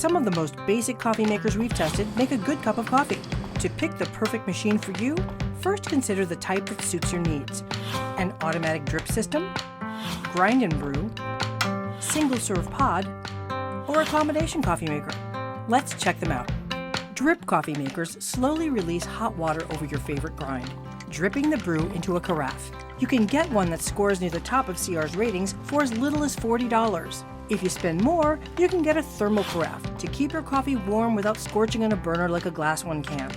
Some of the most basic coffee makers we've tested make a good cup of coffee. To pick the perfect machine for you, first consider the type that suits your needs. An automatic drip system, grind and brew, single-serve pod, or a combination coffee maker. Let's check them out. Drip coffee makers slowly release hot water over your favorite grind, dripping the brew into a carafe. You can get one that scores near the top of CR's ratings for as little as $40. If you spend more, you can get a thermal carafe to keep your coffee warm without scorching on a burner like a glass one can.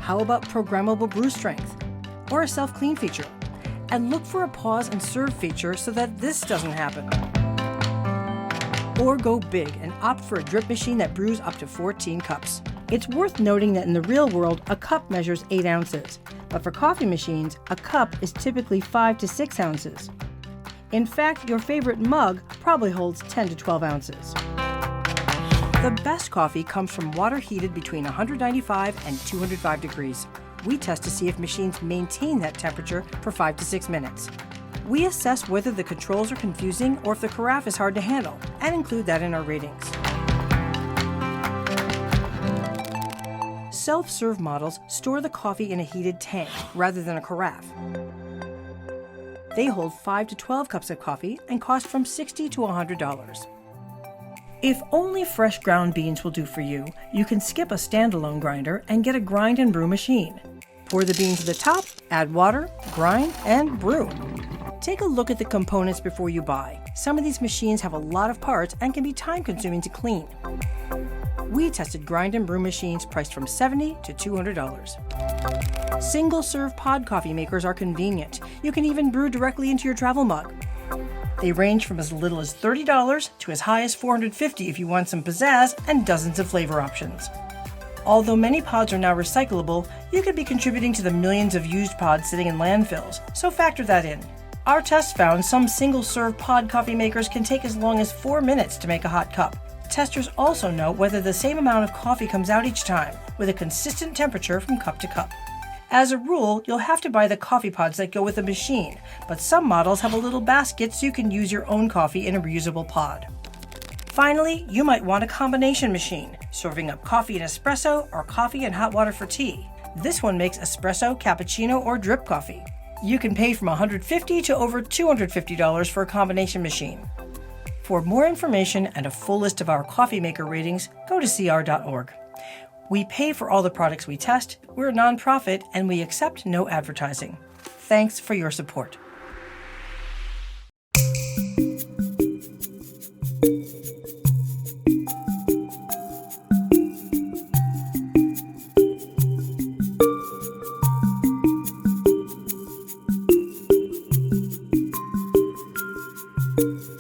How about programmable brew strength? Or a self-clean feature? And look for a pause and serve feature so that this doesn't happen. Or go big and opt for a drip machine that brews up to 14 cups. It's worth noting that in the real world, a cup measures 8 ounces, but for coffee machines, a cup is typically 5 to 6 ounces. In fact, your favorite mug probably holds 10 to 12 ounces. The best coffee comes from water heated between 195 and 205 degrees. We test to see if machines maintain that temperature for 5 to 6 minutes. We assess whether the controls are confusing or if the carafe is hard to handle, and include that in our ratings. Self-serve models store the coffee in a heated tank rather than a carafe. They hold 5 to 12 cups of coffee and cost from $60 to $100. If only fresh ground beans will do for you, you can skip a standalone grinder and get a grind and brew machine. Pour the beans to the top, add water, grind, and brew. Take a look at the components before you buy. Some of these machines have a lot of parts and can be time-consuming to clean. We tested grind and brew machines priced from $70 to $200. Single-serve pod coffee makers are convenient. You can even brew directly into your travel mug. They range from as little as $30 to as high as $450 if you want some pizzazz and dozens of flavor options. Although many pods are now recyclable, you could be contributing to the millions of used pods sitting in landfills, so factor that in. Our tests found some single-serve pod coffee makers can take as long as 4 minutes to make a hot cup. Testers also know whether the same amount of coffee comes out each time, with a consistent temperature from cup to cup. As a rule, you'll have to buy the coffee pods that go with the machine, but some models have a little basket so you can use your own coffee in a reusable pod. Finally, you might want a combination machine, serving up coffee and espresso or coffee and hot water for tea. This one makes espresso, cappuccino, or drip coffee. You can pay from $150 to over $250 for a combination machine. For more information and a full list of our coffee maker ratings, go to cr.org. We pay for all the products we test, we're a nonprofit, and we accept no advertising. Thanks for your support. you